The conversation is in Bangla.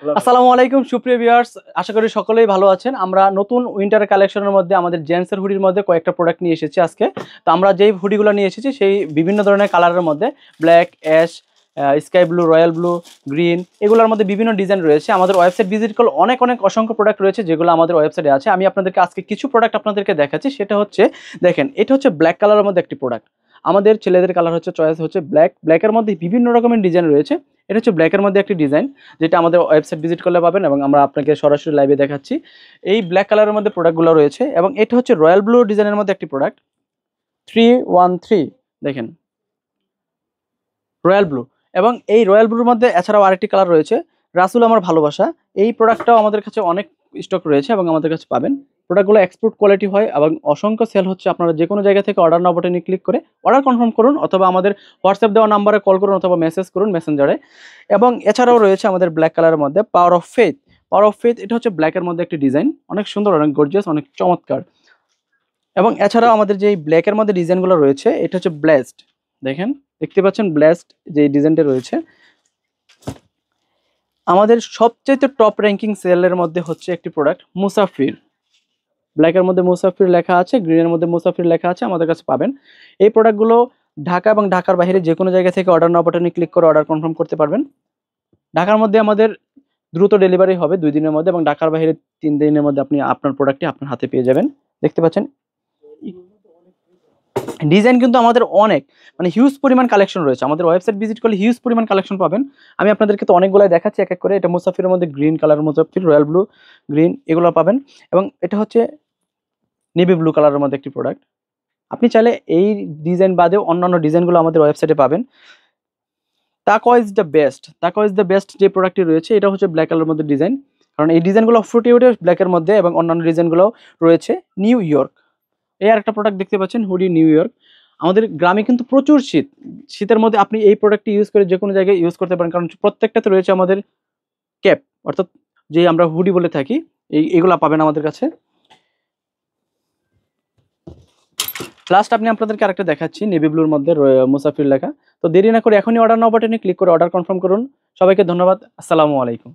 আসসালামু আলাইকুম সুপ্রিয় ভিউয়ার্স, আশা করি সকলেই ভালো আছেন। আমরা নতুন উইন্টার কালেকশনের মধ্যে আমাদের জেন্টসের হুডির মধ্যে কয়েকটা প্রোডাক্ট নিয়ে এসেছি আজকে। তো আমরা যেই হুডিগুলো নিয়ে এসেছি সেই বিভিন্ন ধরনের কালারের মধ্যে black, ash, sky blue, royal blue, green, এগুলোর মধ্যে বিভিন্ন ডিজাইন রয়েছে। আমাদের ওয়েবসাইট ভিজিট করলে অনেক অসংখ্য প্রোডাক্ট রয়েছে যেগুলো আমাদের ওয়েবসাইটে আছে। আমি আপনাদেরকে আজকে কিছু প্রোডাক্ট আপনাদেরকে দেখাচ্ছি। সেটা হচ্ছে, দেখেন, এটা হচ্ছে ব্ল্যাক কালারের মধ্যে একটি প্রোডাক্ট। আমাদের ছেলেদের কালার হচ্ছে চয়েস হচ্ছে ব্ল্যাক। ব্ল্যাকের মধ্যে বিভিন্ন রকমের ডিজাইন রয়েছে। এটা হচ্ছে ব্ল্যাকের মধ্যে একটি ডিজাইন, যেটা আমাদের ওয়েবসাইট ভিজিট করলে পাবেন এবং আমরা আপনাকে সরাসরি লাইভে দেখাচ্ছি। এই ব্ল্যাক কালারের মধ্যে প্রোডাক্টগুলো রয়েছে এবং এটা হচ্ছে রয়্যাল ব্লু ডিজাইনের মধ্যে একটি প্রোডাক্ট 313। দেখেন, রয়্যাল ব্লু। এবং এই রয়্যাল ব্লুর মধ্যে এছাড়াও আরেকটি কালার রয়েছে রাসুল আমার ভালোবাসা। এই প্রোডাক্টটাও আমাদের কাছে অনেক স্টক রয়েছে এবং আমাদের কাছে পাবেন। প্রোডাক্টগুলো এক্সপোর্ট কোয়ালিটি হয় এবং অসংখ্য সেল হচ্ছে। আপনারা যে কোনো জায়গা থেকে অর্ডার নাও বাটনে ক্লিক করে অর্ডার কনফার্ম করুন, অথবা আমাদের হোয়াটসঅ্যাপ দেওয়া নাম্বারে কল করুন, অথবা মেসেজ করুন মেসেঞ্জারে। এবং এছাড়াও রয়েছে আমাদের ব্ল্যাক কালারের মধ্যে power of faith. Power of faith এটা হচ্ছে ব্ল্যাকের মধ্যে একটি ডিজাইন, অনেক সুন্দর, অনেক গর্জিয়াস, অনেক চমৎকার। এবং এছাড়াও আমাদের যে ব্ল্যাকের মধ্যে ডিজাইনগুলো রয়েছে, এটা হচ্ছে ব্লেসড। দেখেন, দেখতে পাচ্ছেন ব্লেসড যে ডিজাইনটা রয়েছে। আমাদের সবচেয়ে টপ র্যাঙ্কিং সেলের মধ্যে হচ্ছে একটি প্রোডাক্ট মুসাফির। ব্ল্যাকের মধ্যে মুসাফির লেখা আছে, গ্রিনের মধ্যে মুসাফির লেখা আছে, আমাদের কাছে পাবেন। এই প্রোডাক্টগুলো ঢাকা এবং ঢাকার বাইরে যে কোনো জায়গা থেকে অর্ডার নাও বাটনে ক্লিক করে অর্ডার কনফার্ম করতে পারবেন। ঢাকার মধ্যে আমাদের দ্রুত ডেলিভারি হবে 2 দিনের মধ্যে, এবং ঢাকার বাইরে 3 দিনের মধ্যে আপনি আপনার প্রোডাক্টটি আপনার হাতে পেয়ে যাবেন। দেখতে পাচ্ছেন ডিজাইন কিন্তু আমাদের অনেক, মানে হিউজ পরিমাণ কালেকশন রয়েছে। আমাদের ওয়েবসাইট ভিজিট করলে হিউজ পরিমাণ কালেকশন পাবেন। আমি আপনাদেরকে তো অনেকগুলাই দেখাচ্ছি এক এক করে। এটা মুসাফিরের মধ্যে গ্রিন কালার মুসাফির, রয়্যাল ব্লু, গ্রিন, এগুলো পাবেন। এবং এটা হচ্ছে নেভি ব্লু কালারের মধ্যে একটি প্রোডাক্ট। আপনি চাইলে এই ডিজাইন বাদেও অন্যান্য ডিজাইনগুলো আমাদের ওয়েবসাইটে পাবেন। তাকওয়া ইজ দ্য বেস্ট। তাকওয়া ইজ দ্য বেস্ট যে প্রোডাক্টটি রয়েছে, এটা হচ্ছে ব্ল্যাক কালারের মধ্যে ডিজাইন, কারণ এই ডিজাইনগুলো ফুটে ওঠে ব্ল্যাকের মধ্যে। এবং অন্যান্য ডিজাইনগুলো রয়েছে নিউ ইয়র্ক। এই আরেকটা প্রোডাক্ট দেখতে পাচ্ছেন, হুডি নিউ ইয়র্ক। আমাদের গ্রামে কিন্তু প্রচুর শীত। শীতের মধ্যে আপনি এই প্রোডাক্টটি ইউজ করে যে কোনো জায়গায় ইউজ করতে পারেন, কারণ প্রত্যেকটাতে রয়েছে আমাদের ক্যাপ, অর্থাৎ যে আমরা হুডি বলে থাকি, এইগুলা পাবেন আমাদের কাছে। লাস্ট আপনি আপনাদেরকে আরেকটা দেখাচ্ছি নেভি ব্লুর মধ্যে মুসাফির লেখা। তো দেরি না করে এখনই অর্ডার নাও বাটনে ক্লিক করে অর্ডার কনফার্ম করুন। সবাইকে ধন্যবাদ। আসসালামু আলাইকুম।